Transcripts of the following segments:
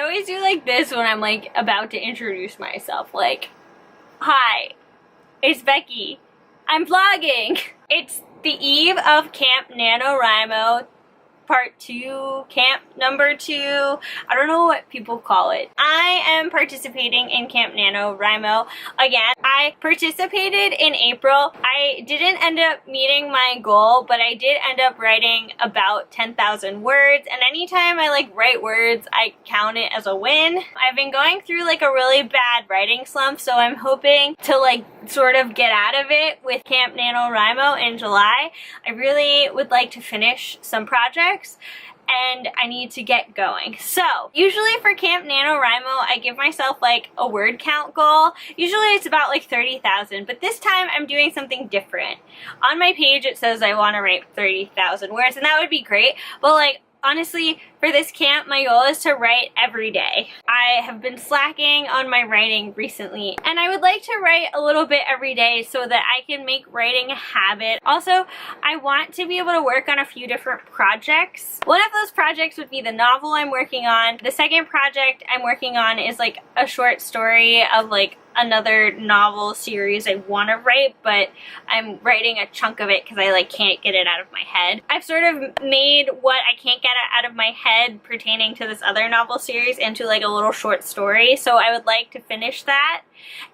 always do like this when I'm like about to introduce myself. Like, hi, it's Becky. I'm vlogging. It's the eve of Camp NaNoWriMo Part 2, camp number 2. I don't know what people call it. I am participating in Camp NaNoWriMo again. I participated in April. I didn't end up meeting my goal, but I did end up writing about 10,000 words, and anytime I like write words, I count it as a win. I've been going through like a really bad writing slump, so I'm hoping to like sort of get out of it with Camp NaNoWriMo in July. I really would like to finish some projects and I need to get going. So usually for Camp NaNoWriMo, I give myself like a word count goal. Usually it's about like 30,000, but this time I'm doing something different. On my page it says I want to write 30,000 words, and that would be great, but like honestly, for this camp, my goal is to write every day. I have been slacking on my writing recently, and I would like to write a little bit every day so that I can make writing a habit. Also, I want to be able to work on a few different projects. One of those projects would be the novel I'm working on. The second project I'm working on is like a short story of like another novel series I want to write, but I'm writing a chunk of it because I like can't get it out of my head. I've sort of made what I can't get out of my head pertaining to this other novel series into like a little short story, so I would like to finish that.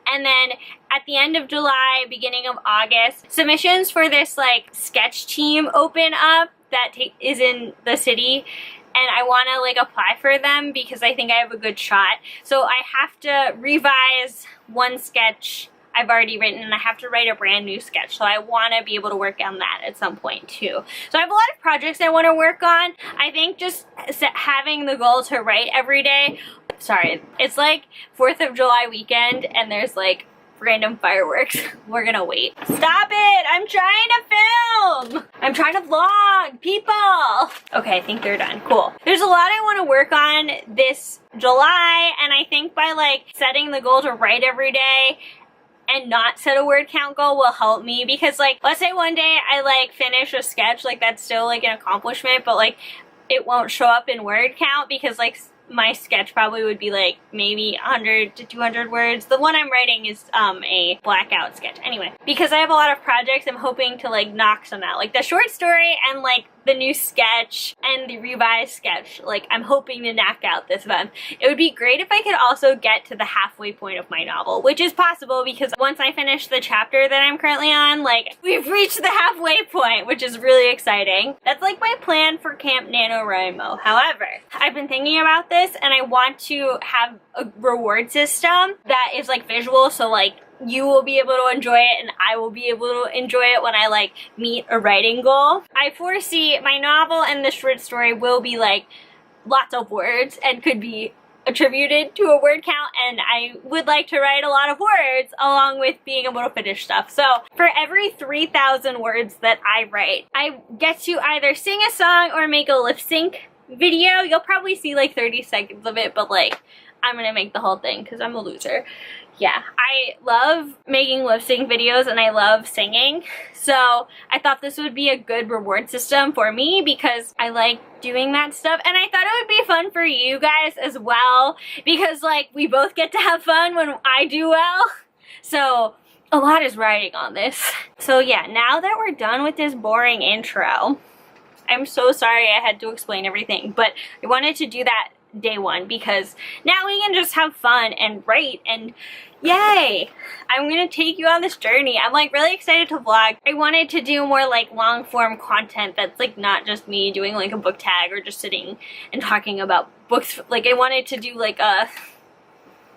And then at the end of July, beginning of August, submissions for this like sketch team open up that is in the city, and I want to like apply for them because I think I have a good shot. So I have to revise one sketch I've already written, and I have to write a brand new sketch. So I want to be able to work on that at some point too. So I have a lot of projects I want to work on. I think just having the goal to write every day. Sorry, it's like 4th of July weekend and there's like random fireworks. We're gonna wait. Stop it! I'm trying to film! I'm trying to vlog, people! Okay, I think they're done. Cool. There's a lot I want to work on this July, and I think by like setting the goal to write every day and not set a word count goal will help me, because like let's say one day I like finish a sketch, like that's still like an accomplishment, but like it won't show up in word count because like my sketch probably would be like maybe 100 to 200 words. The one I'm writing is a blackout sketch. Anyway, because I have a lot of projects, I'm hoping to like knock some out. Like the short story and like the new sketch and the revised sketch, like I'm hoping to knock out this month. It would be great if I could also get to the halfway point of my novel, which is possible because once I finish the chapter that I'm currently on, like we've reached the halfway point, which is really exciting. That's like my plan for Camp NaNoWriMo. However, I've been thinking about this and I want to have a reward system that is like visual, so like you will be able to enjoy it and I will be able to enjoy it when I like meet a writing goal. I foresee my novel and the short story will be like lots of words and could be attributed to a word count, and I would like to write a lot of words along with being able to finish stuff. So for every 3,000 words that I write, I get to either sing a song or make a lip sync video. You'll probably see like 30 seconds of it, but like I'm gonna make the whole thing because I'm a loser. Yeah, I love making lip sync videos and I love singing, so I thought this would be a good reward system for me because I like doing that stuff, and I thought it would be fun for you guys as well because like we both get to have fun when I do well. So a lot is riding on this. So yeah, now that we're done with this boring intro, I'm so sorry I had to explain everything, but I wanted to do that day one because now we can just have fun and write, and yay! I'm gonna take you on this journey. I'm like really excited to vlog. I wanted to do more like long form content that's like not just me doing like a book tag or just sitting and talking about books. Like I wanted to do like a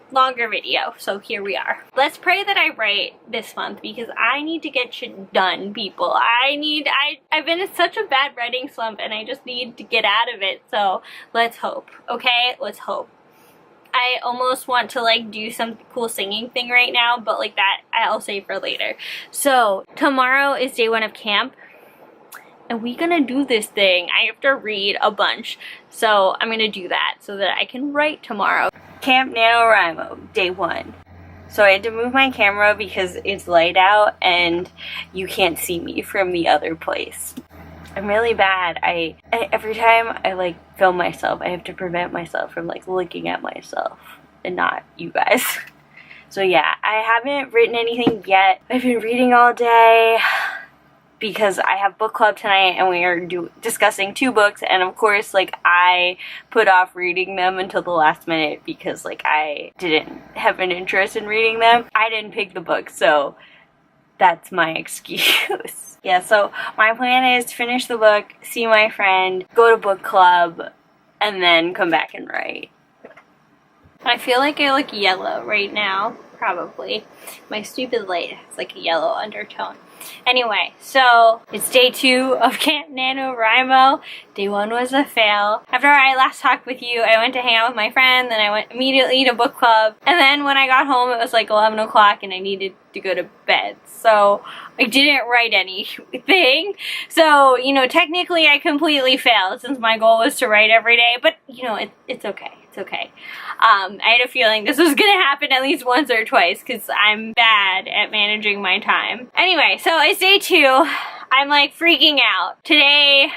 longer video, so here we are. Let's pray that I write this month because I need to get shit done, people. I've been in such a bad writing slump and I just need to get out of it, so let's hope, okay? Let's hope. I almost want to like do some cool singing thing right now, but like that I'll save for later. So tomorrow is day one of camp and we're gonna do this thing. I have to read a bunch, so I'm gonna do that so that I can write tomorrow. Camp NaNoWriMo, day one. So I had to move my camera because it's light out and you can't see me from the other place. I'm really bad. Every time I like film myself, I have to prevent myself from like looking at myself and not you guys. So yeah, I haven't written anything yet. I've been reading all day because I have book club tonight and we are discussing 2 books, and of course like I put off reading them until the last minute because like I didn't have an interest in reading them. I didn't pick the book, so that's my excuse. Yeah, so my plan is to finish the book, see my friend, go to book club, and then come back and write. I feel like I look yellow right now, probably. My stupid light has like a yellow undertone. Anyway, so it's day 2 of Camp NaNoWriMo. Day 1 was a fail. After I last talked with you, I went to hang out with my friend, then I went immediately to book club, and then when I got home it was like 11 o'clock and I needed to go to bed. So I didn't write anything. So, you know, technically I completely failed since my goal was to write every day, but you know, it's okay. It's okay. I had a feeling this was gonna happen at least once or twice because I'm bad at managing my time. Anyway, so it's day 2. I'm like freaking out. Today,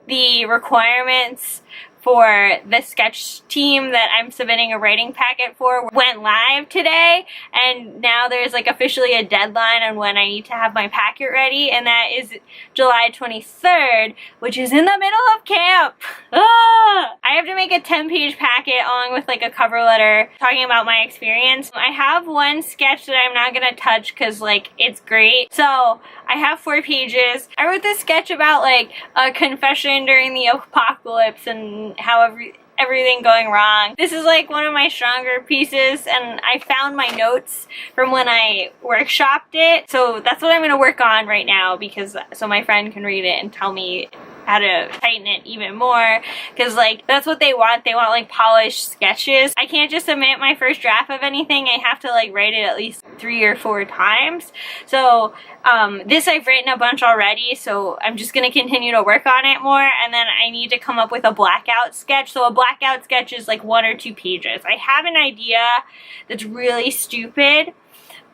the requirements for the sketch team that I'm submitting a writing packet for went live today, and now there's like officially a deadline on when I need to have my packet ready, and that is July 23rd, which is in the middle of camp. I have to make a 10-page packet along with like a cover letter talking about my experience. I have one sketch that I'm not gonna touch because like it's great. So I have 4 pages. I wrote this sketch about like a confession during the apocalypse and how everything going wrong. This is like one of my stronger pieces, and I found my notes from when I workshopped it. So that's what I'm gonna work on right now, because so my friend can read it and tell me how to tighten it even more, because like that's what they want. They want like polished sketches. I can't just submit my first draft of anything. I have to like write it at least 3 or 4 times. So this I've written a bunch already, so I'm just gonna continue to work on it more, and then I need to come up with a blackout sketch. So a blackout sketch is like 1 or 2 pages. I have an idea that's really stupid,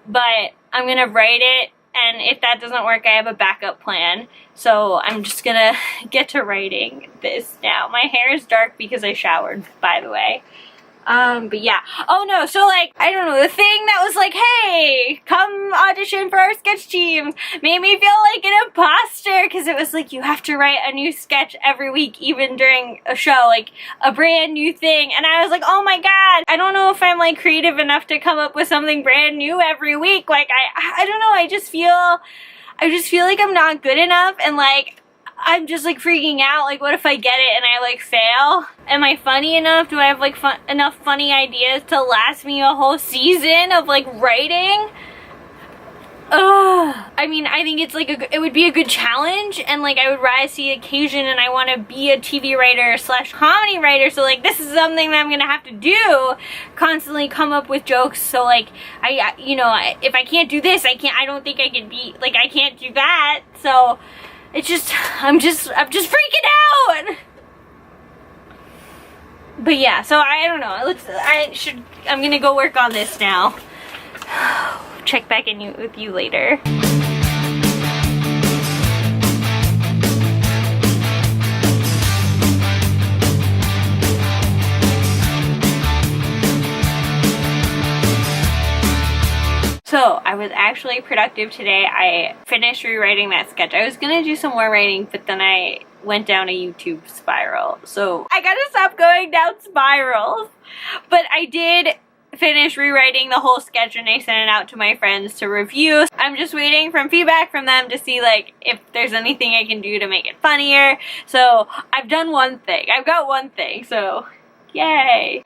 but I'm gonna write it, and if that doesn't work, I have a backup plan. So I'm just gonna get to writing this now. My hair is dark because I showered, by the way. But yeah. Oh no, so like, I don't know, the thing that was like, hey, come audition for our sketch team, made me feel like an imposter, because it was like, you have to write a new sketch every week, even during a show, like a brand new thing. And I was like, oh my god, I don't know if I'm like creative enough to come up with something brand new every week. Like, I don't know, I just feel like I'm not good enough, and like, I'm just like freaking out. Like, what if I get it and I like fail? Am I funny enough? Do I have like enough funny ideas to last me a whole season of like writing? I mean, I think it's like it would be a good challenge, and like I would rise to the occasion, and I want to be a TV writer / comedy writer, so like this is something that I'm gonna have to do, constantly come up with jokes. So like you know, if I can't do this, I don't think I can be like, I can't do that. So it's just, I'm just freaking out. But yeah, so I don't know. I'm gonna go work on this now. Check back in with you later. So I was actually productive today. I finished rewriting that sketch. I was gonna do some more writing, but then I went down a YouTube spiral. So I gotta stop going down spirals. But I did finish rewriting the whole sketch, and I sent it out to my friends to review. I'm just waiting for feedback from them to see like if there's anything I can do to make it funnier. So I've done one thing. I've got one thing, so yay.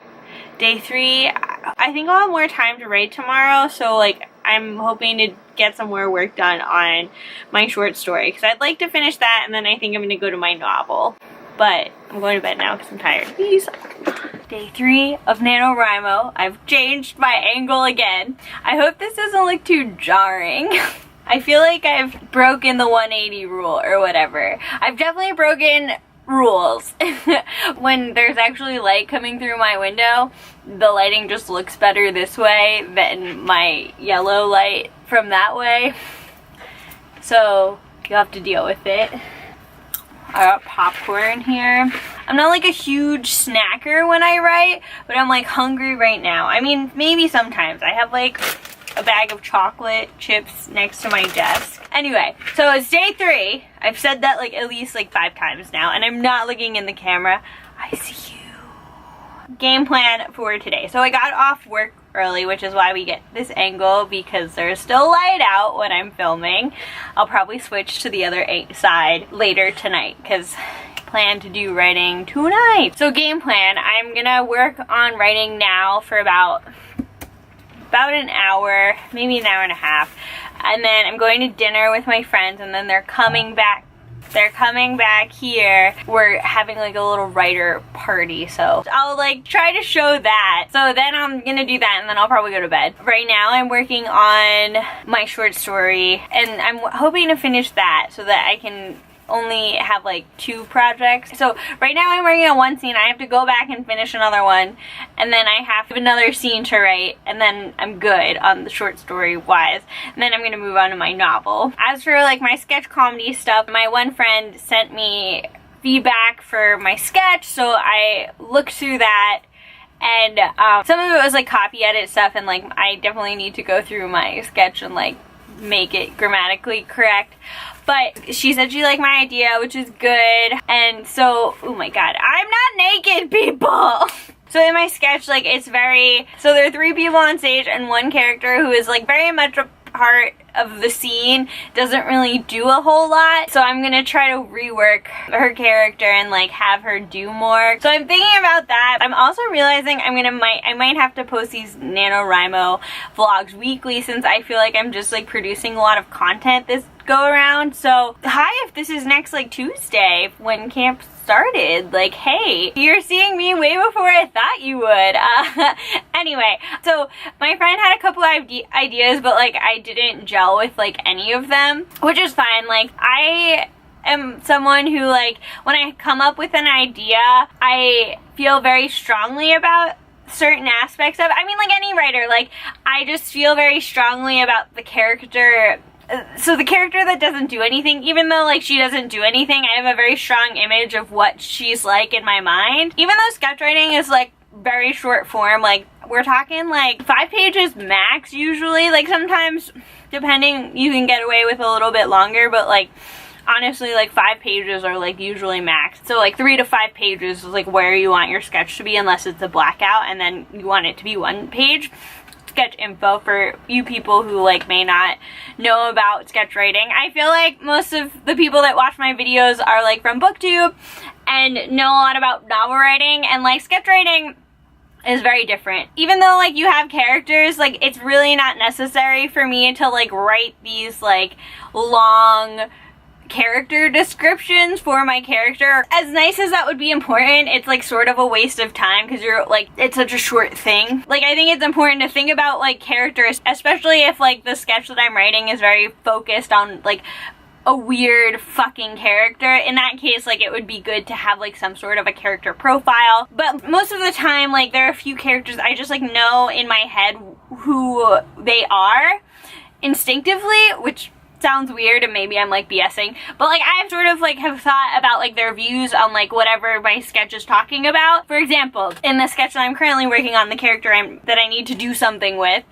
Day 3, I think I'll have more time to write tomorrow, so like I'm hoping to get some more work done on my short story, because I'd like to finish that, and then I think I'm going to go to my novel. But I'm going to bed now because I'm tired. Peace. Day 3 of NaNoWriMo. I've changed my angle again. I hope this doesn't look too jarring. I feel like I've broken the 180 rule or whatever. I've definitely broken rules. When there's actually light coming through my window, the lighting just looks better this way than my yellow light from that way. So you'll have to deal with it. I got popcorn here. I'm not like a huge snacker when I write, but I'm like hungry right now. I mean, maybe sometimes. I have like a bag of chocolate chips next to my desk. Anyway, so it's day 3. I've said that like at least like 5 times now, and I'm not looking in the camera. I see you. Game plan for today. So I got off work early, which is why we get this angle, because there's still light out when I'm filming. I'll probably switch to the other side later tonight, because I plan to do writing tonight. So game plan, I'm gonna work on writing now for about an hour, maybe an hour and a half, and then I'm going to dinner with my friends, and then they're coming back here. We're having like a little writer party, so I'll like try to show that. So then I'm gonna do that, and then I'll probably go to bed. Right now I'm working on my short story, and I'm hoping to finish that so that I can only have like 2 projects. So right now I'm working on 1 scene. I have to go back and finish another one, and then I have another scene to write, and then I'm good on the short story wise, and then I'm gonna move on to my novel. As for like my sketch comedy stuff, my one friend sent me feedback for my sketch, so I looked through that, and some of it was like copy edit stuff, and like I definitely need to go through my sketch and like make it grammatically correct. But she said she liked my idea, which is good. And so, oh my god, I'm not naked, people! So in my sketch, like, it's very, so there are 3 people on stage and 1 character who is like very much a part of the scene, doesn't really do a whole lot. So I'm gonna try to rework her character and like have her do more. So I'm thinking about that. I'm also realizing I might have to post these NaNoWriMo vlogs weekly, since I feel like I'm just like producing a lot of content this go around. So hi, if this is next like Tuesday when camp started, like, hey, you're seeing me way before I thought you would. Anyway, so my friend had a couple ideas, but like I didn't gel with like any of them, which is fine. Like, I am someone who, like, when I come up with an idea, I feel very strongly about certain aspects of it. I mean, like any writer, like, I just feel very strongly about the character. So the character that doesn't do anything, even though like she doesn't do anything, I have a very strong image of what she's like in my mind. Even though sketch writing is like very short form, like we're talking like 5 pages max usually. Like sometimes, depending, you can get away with a little bit longer, but like honestly, like 5 pages are like usually max. So like 3 to 5 pages is like where you want your sketch to be, unless it's a blackout, and then you want it to be 1 page. Sketch info for you people who like may not know about sketch writing. I feel like most of the people that watch my videos are like from BookTube and know a lot about novel writing, and like sketch writing is very different. Even though like you have characters, like it's really not necessary for me to like write these like long character descriptions for my character. As nice as that would be important, it's like sort of a waste of time, because you're like, it's such a short thing. Like, I think it's important to think about like characters, especially if like the sketch that I'm writing is very focused on like a weird fucking character. In that case, like, it would be good to have like some sort of a character profile. But most of the time, like, there are a few characters I just like know in my head who they are instinctively, which sounds weird, and maybe I'm like BSing, but like I sort of like have thought about like their views on like whatever my sketch is talking about. For example, in the sketch that I'm currently working on, the character that I need to do something with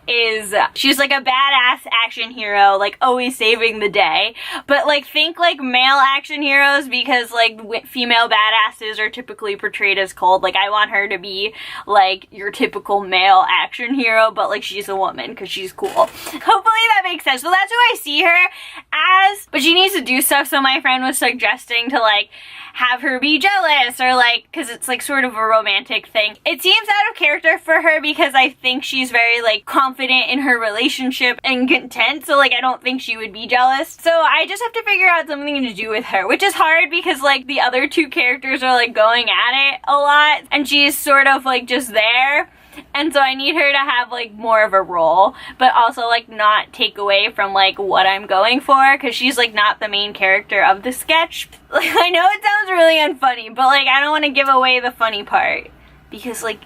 is she's like a badass action hero, like always saving the day, but like think like male action heroes, because like female badasses are typically portrayed as cold. Like I want her to be like your typical male action hero, but like she's a woman because she's cool. Hopefully that makes sense. So that's who I see her as, but she needs to do stuff. So my friend was suggesting to like have her be jealous, or like, because it's like sort of a romantic thing. It seems out of character for her, because I think she's very like confident in her relationship and content, so like I don't think she would be jealous. So I just have to figure out something to do with her, which is hard because like the other 2 characters are like going at it a lot, and she's sort of like just there. And so I need her to have like more of a role, but also like not take away from like what I'm going for, because she's like not the main character of the sketch. Like, I know it sounds really unfunny, but like I don't want to give away the funny part, because like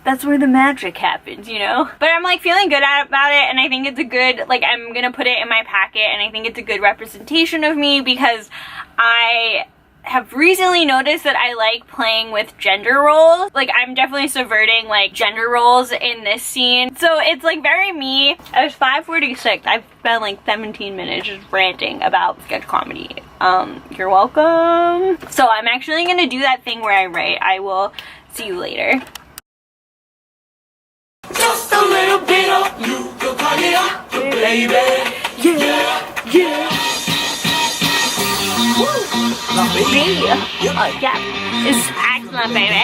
that's where the magic happens, you know? But I'm like feeling good about it, and I think it's a good, like, I'm gonna put it in my packet, and I think it's a good representation of me because I have recently noticed that I like playing with gender roles. Like, I'm definitely subverting like gender roles in this scene. So it's like very me. It's 5:46. I've spent like 17 minutes just ranting about sketch comedy. You're welcome. So I'm actually gonna do that thing where I write. I will see you later. Just a little bit of you, baby. Yeah. Baby. Oh yeah. It's excellent, baby.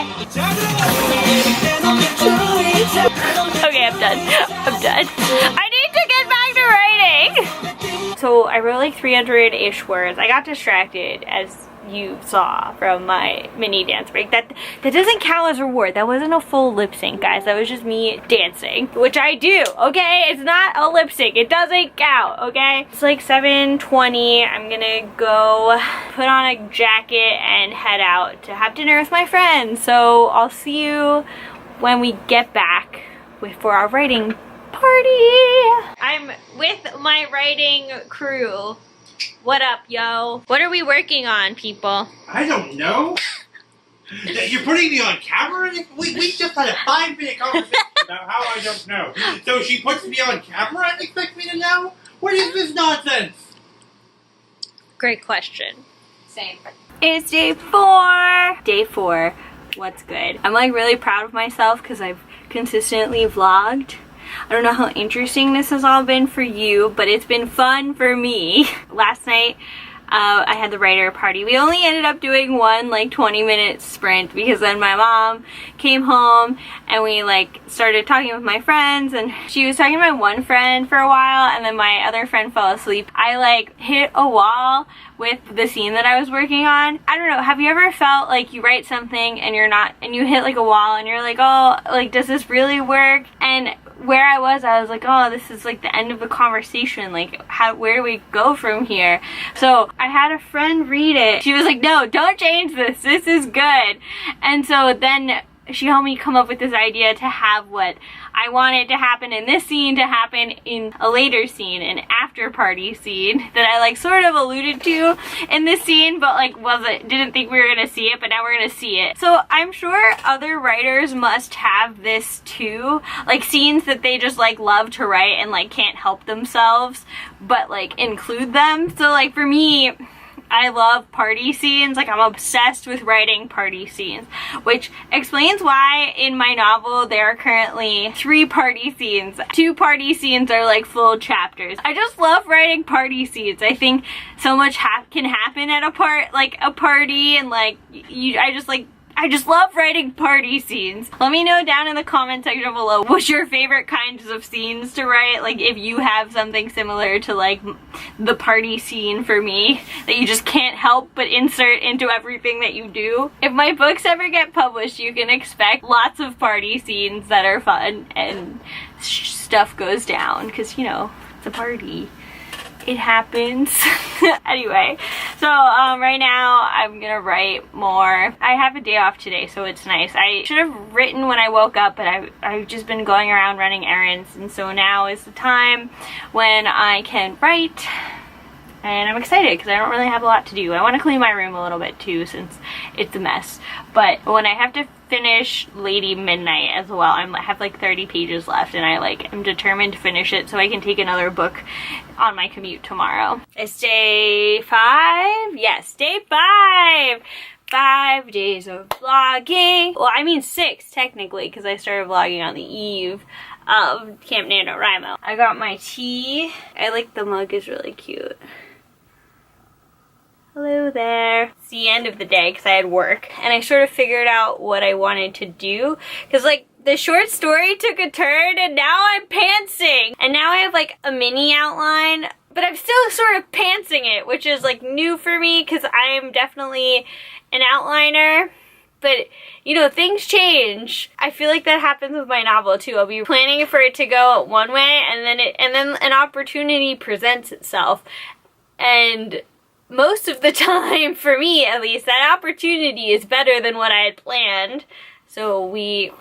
Okay, I'm done. I need to get back to writing. So I wrote like 300-ish words. I got distracted, as you saw from my mini dance break. That doesn't count as a reward. That wasn't a full lip sync, guys. That was just me dancing, which I do, okay? It's not a lip sync. It doesn't count, okay? It's like 7:20. I'm gonna go put on a jacket and head out to have dinner with my friends. So I'll see you when we get back for our writing party. I'm with my writing crew. What up, yo? What are we working on, people? I don't know. You're putting me on camera? We just had a 5-minute conversation about how I don't know. So she puts me on camera and expects me to know? What is this nonsense? Great question. Same. It's day 4. Day 4. What's good? I'm like really proud of myself because I've consistently vlogged. I don't know how interesting this has all been for you, but it's been fun for me. Last night, I had the writer party. We only ended up doing one like 20-minute sprint because then my mom came home and we like started talking with my friends, and she was talking to my one friend for a while and then my other friend fell asleep. I like hit a wall with the scene that I was working on. I don't know, have you ever felt like you write something and you hit like a wall and you're like, oh, like does this really work? And where I was like, oh, this is like the end of the conversation. Like, where do we go from here? So I had a friend read it. She was like, no, don't change this. This is good. And so then she helped me come up with this idea to have what I wanted to happen in this scene to happen in a later scene, an after party scene that I like sort of alluded to in this scene, but like didn't think we were gonna see it, but now we're gonna see it. So I'm sure other writers must have this too, like scenes that they just like love to write and like can't help themselves but like include them. So like for me, I love party scenes. Like, I'm obsessed with writing party scenes, which explains why in my novel there are currently 3 party scenes. 2 party scenes are like full chapters. I just love writing party scenes. I think so much can happen at a party, and like I just love writing party scenes. Let me know down in the comment section below what's your favorite kinds of scenes to write. Like if you have something similar to like the party scene for me that you just can't help but insert into everything that you do. If my books ever get published, you can expect lots of party scenes that are fun and stuff goes down because, you know, it's a party. It happens. Anyway, so right now I'm gonna write more. I have a day off today, so it's nice. I should have written when I woke up, but I've just been going around running errands, and so now is the time when I can write. And I'm excited because I don't really have a lot to do. I want to clean my room a little bit too since it's a mess. But when I have to finish Lady Midnight as well, I have like 30 pages left, and I'm determined to finish it so I can take another book on my commute tomorrow. It's day 5? Yes, day 5! 5 days of vlogging. Well, I mean 6 technically because I started vlogging on the eve of Camp NaNoWriMo. I got my tea. I like the mug, is really cute. Hello there. It's the end of the day because I had work and I sort of figured out what I wanted to do because like the short story took a turn and now I'm pantsing, and now I have like a mini outline, but I'm still sort of pantsing it, which is like new for me because I am definitely an outliner. But, you know, things change. I feel like that happens with my novel too. I'll be planning for it to go one way, and then an opportunity presents itself. And most of the time, for me at least, that opportunity is better than what I had planned. So we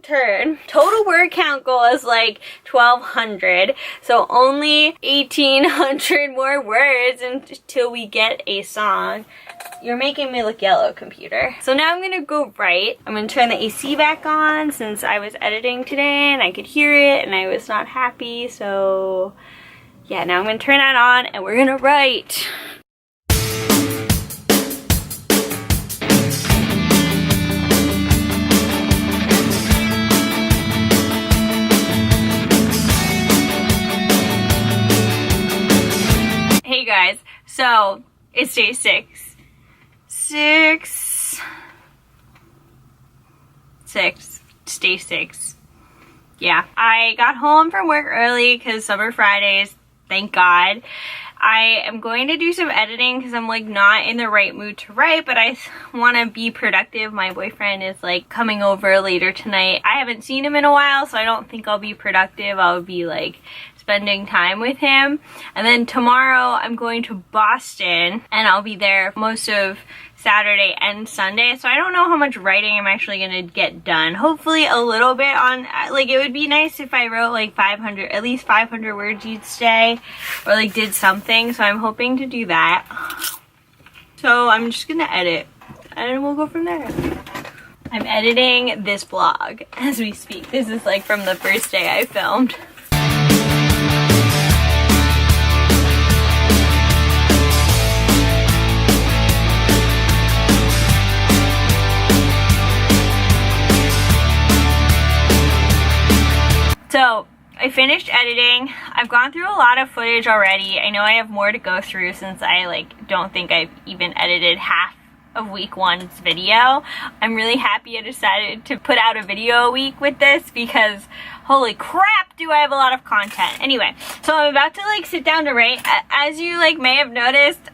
turn. Total word count goal is like 1,200, so only 1,800 more words until we get a song. You're making me look yellow, computer. So now I'm gonna go write. I'm gonna turn the AC back on since I was editing today and I could hear it and I was not happy, so yeah, now I'm gonna turn that on and we're gonna write. Hey guys, so it's day 6. 6. It's day 6. Yeah, I got home from work early because summer Fridays, thank God. I am going to do some editing because I'm like not in the right mood to write, but I want to be productive. My boyfriend is like coming over later tonight. I haven't seen him in a while, so I don't think I'll be productive. I'll be like spending time with him. And then tomorrow I'm going to Boston and I'll be there most of Saturday and Sunday, so I don't know how much writing I'm actually gonna get done. Hopefully a little bit on, like, it would be nice if I wrote like 500, at least 500 words each day, or like did something, so I'm hoping to do that. So I'm just gonna edit and we'll go from there. I'm editing this vlog as we speak. This is like from the first day I filmed. So I finished editing. I've gone through a lot of footage already. I know I have more to go through since I like don't think I've even edited half of week 1's video. I'm really happy I decided to put out a video a week with this because holy crap do I have a lot of content. Anyway, so I'm about to like sit down to write. As you like may have noticed,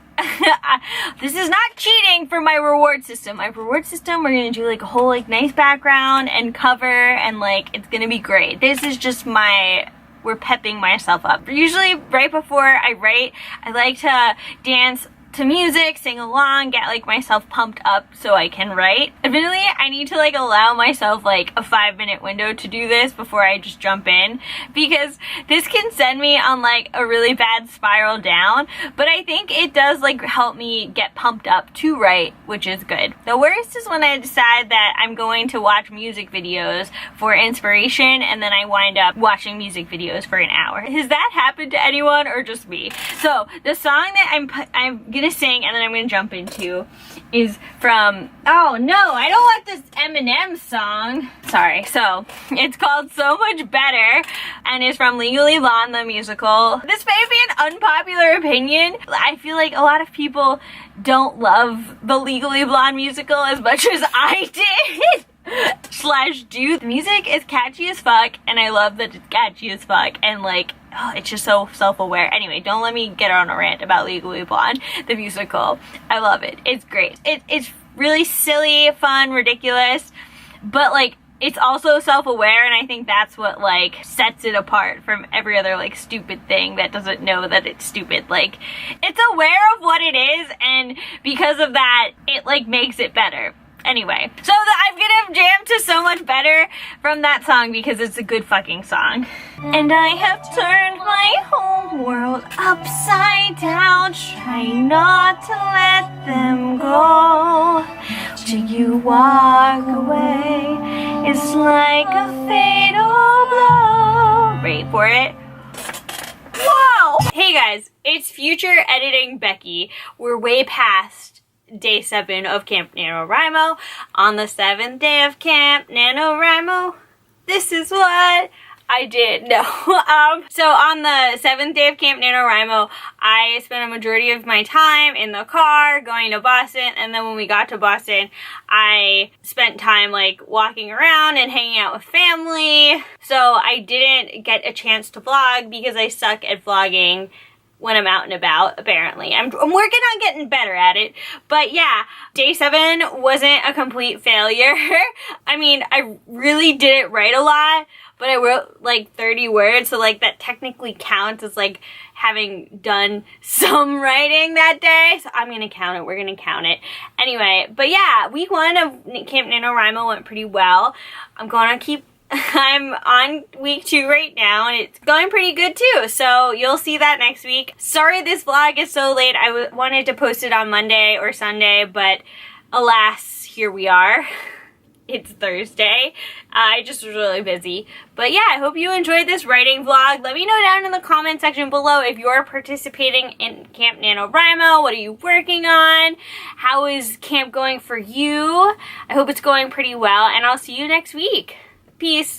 this is not cheating for my reward system. My reward system, we're gonna do like a whole like nice background and cover and like it's gonna be great. This is just we're pepping myself up. Usually right before I write, I like to dance to music, sing along, get like myself pumped up so I can write. Admittedly, I need to like allow myself like a 5-minute window to do this before I just jump in, because this can send me on like a really bad spiral down, but I think it does like help me get pumped up to write, which is good. The worst is when I decide that I'm going to watch music videos for inspiration and then I wind up watching music videos for an hour. Has that happened to anyone or just me? So the song that I'm gonna sing and then I'm gonna jump into is from, oh no, I don't want this Eminem song. Sorry. So it's called So Much Better and it's from Legally Blonde the musical. This may be an unpopular opinion. I feel like a lot of people don't love the Legally Blonde musical as much as I did. /do. The music is catchy as fuck and I love that it's catchy as fuck and like, oh, it's just so self-aware. Anyway, don't let me get on a rant about Legally Blonde, the musical. I love it. It's great. It's really silly, fun, ridiculous, but like it's also self-aware, and I think that's what like sets it apart from every other like stupid thing that doesn't know that it's stupid. Like it's aware of what it is, and because of that, it like makes it better. Anyway, so I'm gonna jam to So Much Better from that song because it's a good fucking song. And I have turned my whole world upside down, trying not to let them go. Till you walk away, it's like a fatal blow. Ready for it? Whoa! Hey guys, it's future editing Becky. We're way past day 7 of Camp NaNoWriMo. On the 7th day of Camp NaNoWriMo, this is what I did. No. So on the 7th day of Camp NaNoWriMo, I spent a majority of my time in the car going to Boston, and then when we got to Boston, I spent time like walking around and hanging out with family. So I didn't get a chance to vlog because I suck at vlogging when I'm out and about, apparently. I'm working on getting better at it. But yeah, day 7 wasn't a complete failure. I mean, I really didn't write a lot, but I wrote like 30 words, so like that technically counts as like having done some writing that day. So I'm gonna count it, we're gonna count it. Anyway, but yeah, week 1 of Camp NaNoWriMo went pretty well. I'm gonna keep I'm on week 2 right now, and it's going pretty good too, so you'll see that next week. Sorry this vlog is so late. I wanted to post it on Monday or Sunday, but alas, here we are. It's Thursday. I just was really busy. But yeah, I hope you enjoyed this writing vlog. Let me know down in the comment section below if you're participating in Camp NaNoWriMo. What are you working on? How is camp going for you? I hope it's going pretty well, and I'll see you next week. Peace.